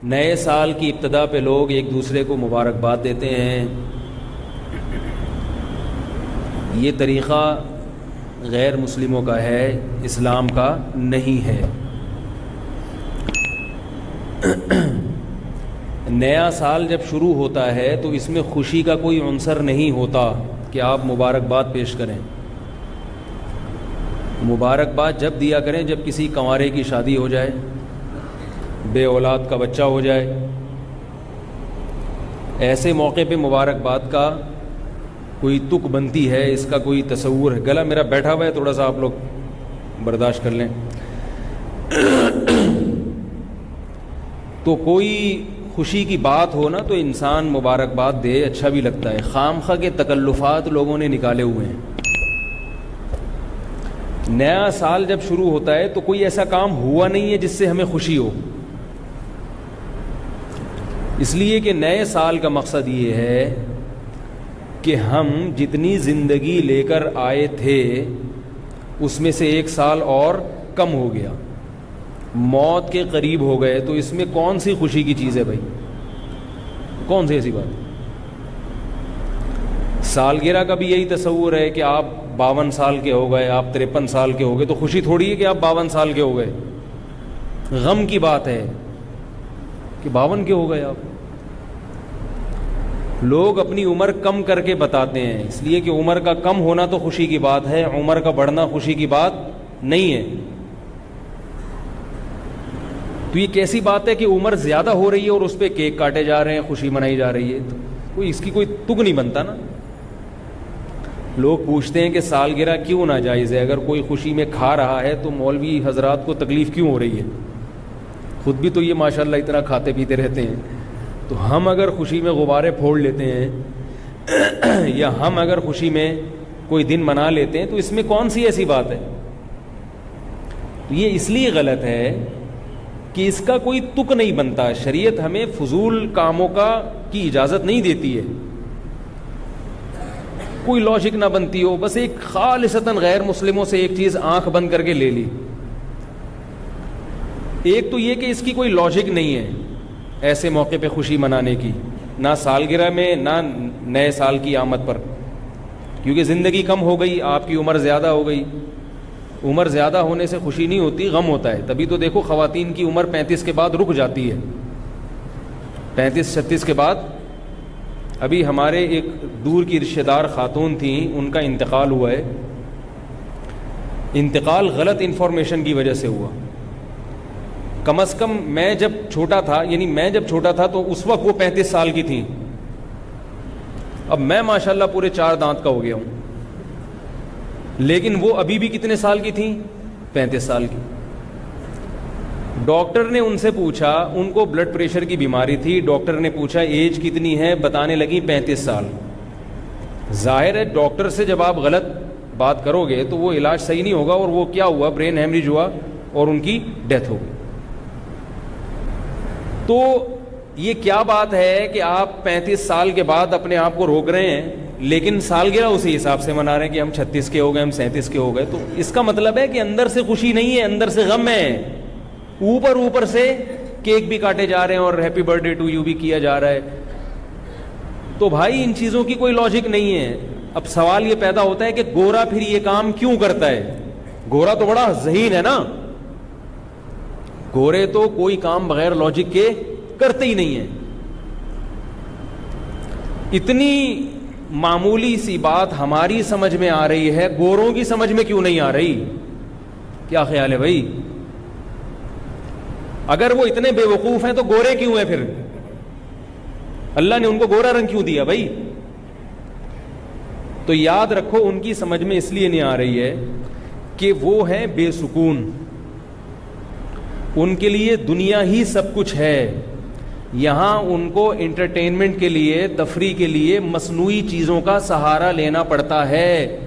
نئے سال کی ابتدا پہ لوگ ایک دوسرے کو مبارکباد دیتے ہیں. یہ طریقہ غیر مسلموں کا ہے، اسلام کا نہیں ہے. نیا سال جب شروع ہوتا ہے تو اس میں خوشی کا کوئی عنصر نہیں ہوتا کہ آپ مبارکباد پیش کریں. مبارکباد جب دیا کریں جب کسی کنوارے کی شادی ہو جائے، بے اولاد کا بچہ ہو جائے. ایسے موقع پہ مبارکباد کا کوئی تک بنتی ہے، اس کا کوئی تصور ہے. گلا میرا بیٹھا ہوا ہے، تھوڑا سا آپ لوگ برداشت کر لیں. تو کوئی خوشی کی بات ہو نا تو انسان مبارکباد دے، اچھا بھی لگتا ہے. خام خواہ کے تکلفات لوگوں نے نکالے ہوئے ہیں. نیا سال جب شروع ہوتا ہے تو کوئی ایسا کام ہوا نہیں ہے جس سے ہمیں خوشی ہو. اس لیے کہ نئے سال کا مقصد یہ ہے کہ ہم جتنی زندگی لے کر آئے تھے اس میں سے ایک سال اور کم ہو گیا، موت کے قریب ہو گئے. تو اس میں کون سی خوشی کی چیز ہے بھائی؟ کون سی ایسی بات؟ سالگرہ کا بھی یہی تصور ہے کہ آپ 52 سال کے ہو گئے، آپ 53 سال کے ہو گئے. تو خوشی تھوڑی ہے کہ آپ 52 سال کے ہو گئے. غم کی بات ہے کہ 52 کے ہو گئے آپ. لوگ اپنی عمر کم کر کے بتاتے ہیں، اس لیے کہ عمر کا کم ہونا تو خوشی کی بات ہے، عمر کا بڑھنا خوشی کی بات نہیں ہے. تو یہ کیسی بات ہے کہ عمر زیادہ ہو رہی ہے اور اس پہ کیک کاٹے جا رہے ہیں، خوشی منائی جا رہی ہے؟ تو کوئی اس کی کوئی تک نہیں بنتا نا. لوگ پوچھتے ہیں کہ سالگرہ کیوں ناجائز ہے؟ اگر کوئی خوشی میں کھا رہا ہے تو مولوی حضرات کو تکلیف کیوں ہو رہی ہے؟ خود بھی تو یہ ماشاءاللہ اتنا کھاتے پیتے رہتے ہیں. تو ہم اگر خوشی میں غبارے پھوڑ لیتے ہیں یا ہم اگر خوشی میں کوئی دن منا لیتے ہیں تو اس میں کون سی ایسی بات ہے؟ تو یہ اس لیے غلط ہے کہ اس کا کوئی تک نہیں بنتا. شریعت ہمیں فضول کاموں کی اجازت نہیں دیتی ہے. کوئی لاجک نہ بنتی ہو، بس ایک خالصتاً غیر مسلموں سے ایک چیز آنکھ بند کر کے لے لی. ایک تو یہ کہ اس کی کوئی لاجک نہیں ہے ایسے موقع پہ خوشی منانے کی، نہ سالگرہ میں نہ نئے سال کی آمد پر، کیونکہ زندگی کم ہو گئی، آپ کی عمر زیادہ ہو گئی. عمر زیادہ ہونے سے خوشی نہیں ہوتی، غم ہوتا ہے. تبھی تو دیکھو خواتین کی عمر 35 کے بعد رک جاتی ہے، 35-36 کے بعد. ابھی ہمارے ایک دور کی رشتہ دار خاتون تھیں، ان کا انتقال ہوا ہے. انتقال غلط انفارمیشن کی وجہ سے ہوا. کم از کم میں جب چھوٹا تھا تو اس وقت وہ 35 سال کی تھیں. اب میں ماشاءاللہ پورے 4 دانت کا ہو گیا ہوں، لیکن وہ ابھی بھی کتنے سال کی تھیں؟ 35 سال کی. ڈاکٹر نے ان سے پوچھا، ان کو بلڈ پریشر کی بیماری تھی. ڈاکٹر نے پوچھا ایج کتنی ہے؟ بتانے لگی 35 سال. ظاہر ہے ڈاکٹر سے جب آپ غلط بات کرو گے تو وہ علاج صحیح نہیں ہوگا، اور وہ کیا ہوا؟ برین ہیمریج ہوا اور ان کی ڈیتھ ہو گئی. تو یہ کیا بات ہے کہ آپ 35 سال کے بعد اپنے آپ کو روک رہے ہیں، لیکن سالگرہ اسی حساب سے منا رہے ہیں کہ ہم 36 کے ہو گئے، ہم 37 کے ہو گئے. تو اس کا مطلب ہے کہ اندر سے خوشی نہیں ہے، اندر سے غم ہے. اوپر سے کیک بھی کاٹے جا رہے ہیں اور happy birthday to you بھی کیا جا رہا ہے. تو بھائی ان چیزوں کی کوئی لاجک نہیں ہے. اب سوال یہ پیدا ہوتا ہے کہ گورا پھر یہ کام کیوں کرتا ہے؟ گورا تو بڑا ذہین ہے نا. گورے تو کوئی کام بغیر لاجک کے کرتے ہی نہیں ہیں. اتنی معمولی سی بات ہماری سمجھ میں آ رہی ہے، گوروں کی سمجھ میں کیوں نہیں آ رہی؟ کیا خیال ہے بھائی؟ اگر وہ اتنے بے وقوف ہیں تو گورے کیوں ہیں پھر؟ اللہ نے ان کو گورا رنگ کیوں دیا بھائی؟ تو یاد رکھو ان کی سمجھ میں اس لیے نہیں آ رہی ہے کہ وہ ہیں بے سکون. ان کے لیے دنیا ہی سب کچھ ہے. یہاں ان کو انٹرٹینمنٹ کے لیے، تفریح کے لیے مصنوعی چیزوں کا سہارا لینا پڑتا ہے.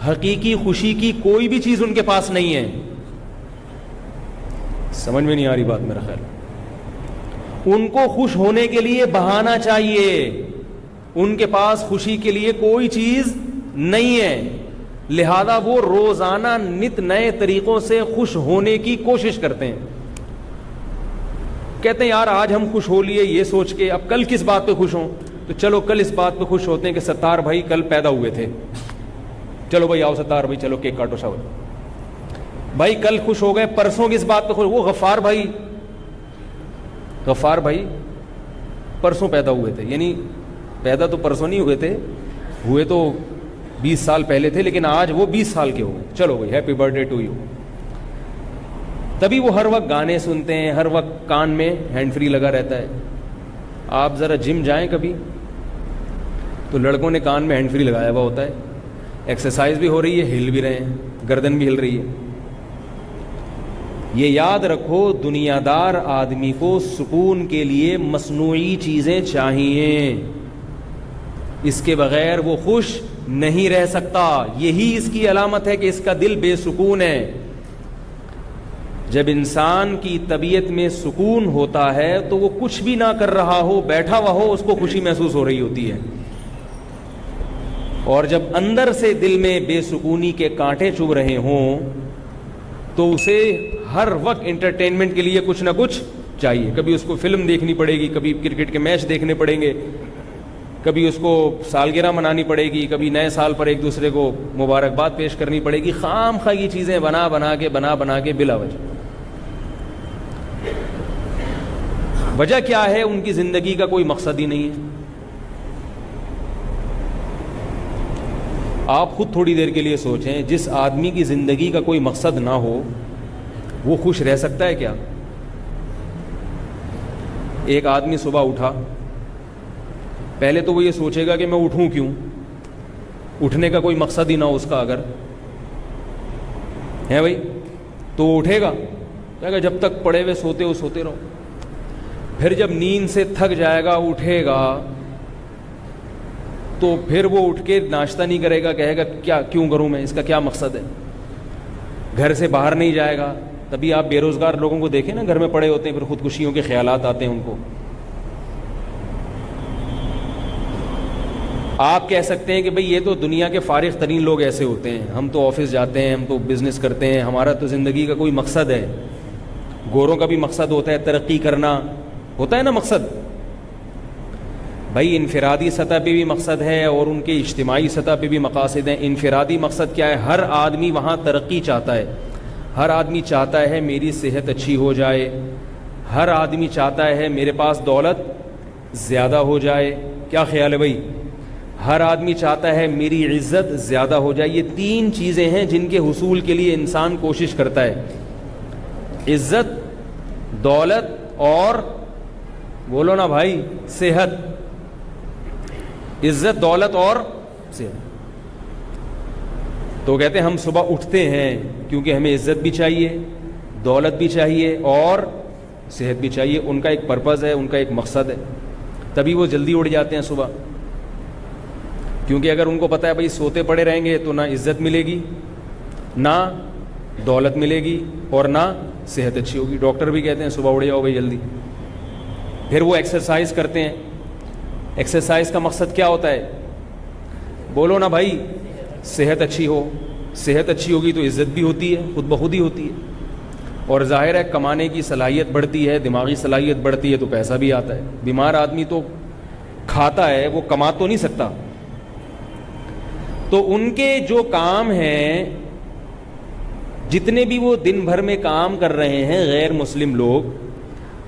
حقیقی خوشی کی کوئی بھی چیز ان کے پاس نہیں ہے. سمجھ میں نہیں آ رہی بات میرا خیال. ان کو خوش ہونے کے لیے بہانہ چاہیے. ان کے پاس خوشی کے لیے کوئی چیز نہیں ہے، لہذا وہ روزانہ نت نئے طریقوں سے خوش ہونے کی کوشش کرتے ہیں. کہتے ہیں یار آج ہم خوش ہو لیے یہ سوچ کے، اب کل کس بات پہ خوش ہوں؟ تو چلو کل اس بات پہ خوش ہوتے ہیں کہ ستار بھائی کل پیدا ہوئے تھے، چلو بھائی آؤ ستار بھائی چلو کیک کاٹو شاول بھائی، کل خوش ہو گئے، پرسوں کس بات پہ خوش؟ وہ غفار بھائی پرسوں پیدا ہوئے تھے، یعنی پیدا تو پرسوں نہیں ہوئے تھے، ہوئے تو 20 سال پہلے تھے، لیکن آج وہ 20 سال کے ہو گئے، چلو بھائی happy birthday to you. تبھی وہ ہر وقت گانے سنتے ہیں، ہر وقت کان میں ہینڈ فری لگا رہتا ہے۔ آپ ذرا جم جائیں کبھی تو لڑکوں نے کان میں ہینڈ فری لگایا ہوا ہوتا ہے، ایکسرسائز بھی ہو رہی ہے، ہل بھی رہے ہیں، گردن بھی ہل رہی ہے۔ یہ یاد رکھو دنیا دار آدمی کو سکون کے لیے مصنوعی چیزیں چاہیے، اس کے بغیر وہ خوش نہیں رہ سکتا۔ یہی اس کی علامت ہے کہ اس کا دل بے سکون ہے۔ جب انسان کی طبیعت میں سکون ہوتا ہے تو وہ کچھ بھی نہ کر رہا ہو، بیٹھا ہوا ہو، اس کو خوشی محسوس ہو رہی ہوتی ہے، اور جب اندر سے دل میں بے سکونی کے کانٹے چبھ رہے ہوں تو اسے ہر وقت انٹرٹینمنٹ کے لیے کچھ نہ کچھ چاہیے۔ کبھی اس کو فلم دیکھنی پڑے گی، کبھی کرکٹ کے میچ دیکھنے پڑیں گے، کبھی اس کو سالگرہ منانی پڑے گی، کبھی نئے سال پر ایک دوسرے کو مبارکباد پیش کرنی پڑے گی، خام خواہ یہ چیزیں بنا بنا کے بلا وجہ۔ وجہ کیا ہے؟ ان کی زندگی کا کوئی مقصد ہی نہیں ہے۔ آپ خود تھوڑی دیر کے لیے سوچیں، جس آدمی کی زندگی کا کوئی مقصد نہ ہو وہ خوش رہ سکتا ہے کیا؟ ایک آدمی صبح اٹھا، پہلے تو وہ یہ سوچے گا کہ میں اٹھوں کیوں، اٹھنے کا کوئی مقصد ہی نہ ہو اس کا، اگر ہے بھائی تو وہ اٹھے گا، کہے گا جب تک پڑے ہوئے سوتے ہو سوتے رہو۔ پھر جب نیند سے تھک جائے گا اٹھے گا تو پھر وہ اٹھ کے ناشتہ نہیں کرے گا، کہے گا کیوں کروں میں، اس کا کیا مقصد ہے؟ گھر سے باہر نہیں جائے گا۔ تبھی آپ بے روزگار لوگوں کو دیکھیں نا، گھر میں پڑے ہوتے ہیں، پھر خودکشیوں کے خیالات آتے ہیں ان کو۔ آپ کہہ سکتے ہیں کہ بھئی یہ تو دنیا کے فارغ ترین لوگ ایسے ہوتے ہیں، ہم تو آفس جاتے ہیں، ہم تو بزنس کرتے ہیں، ہمارا تو زندگی کا کوئی مقصد ہے۔ گوروں کا بھی مقصد ہوتا ہے ترقی کرنا، ہوتا ہے نا مقصد۔ بھائی انفرادی سطح پہ بھی مقصد ہے اور ان کے اجتماعی سطح پہ بھی مقاصد ہیں۔ انفرادی مقصد کیا ہے؟ ہر آدمی وہاں ترقی چاہتا ہے، ہر آدمی چاہتا ہے میری صحت اچھی ہو جائے، ہر آدمی چاہتا ہے میرے پاس دولت زیادہ ہو جائے۔ کیا خیال ہے بھائی؟ ہر آدمی چاہتا ہے میری عزت زیادہ ہو جائے۔ یہ 3 چیزیں ہیں جن کے حصول کے لیے انسان کوشش کرتا ہے، عزت، دولت اور بولو نا بھائی صحت۔ عزت، دولت اور صحت۔ تو کہتے ہیں ہم صبح اٹھتے ہیں کیونکہ ہمیں عزت بھی چاہیے، دولت بھی چاہیے اور صحت بھی چاہیے۔ ان کا ایک پرپز ہے، ان کا ایک مقصد ہے، تبھی وہ جلدی اٹھ جاتے ہیں صبح۔ کیونکہ اگر ان کو پتہ ہے بھائی سوتے پڑے رہیں گے تو نہ عزت ملے گی، نہ دولت ملے گی اور نہ صحت اچھی ہوگی۔ ڈاکٹر بھی کہتے ہیں صبح اٹھ جاؤ بھائی جلدی۔ پھر وہ ایکسرسائز کرتے ہیں۔ ایکسرسائز کا مقصد کیا ہوتا ہے؟ بولو نا بھائی، صحت اچھی ہو، صحت اچھی ہوگی تو عزت بھی ہوتی ہے، خود بخود ہی ہوتی ہے، اور ظاہر ہے کمانے کی صلاحیت بڑھتی ہے، دماغی صلاحیت بڑھتی ہے تو پیسہ بھی آتا ہے۔ بیمار آدمی تو کھاتا ہے، وہ کما تو نہیں سکتا۔ تو ان کے جو کام ہیں، جتنے بھی وہ دن بھر میں کام کر رہے ہیں غیر مسلم لوگ،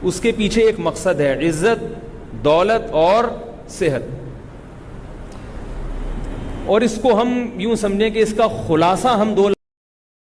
اس کے پیچھے ایک مقصد ہے، عزت، دولت اور صحت۔ اور اس کو ہم یوں سمجھیں کہ اس کا خلاصہ ہم 2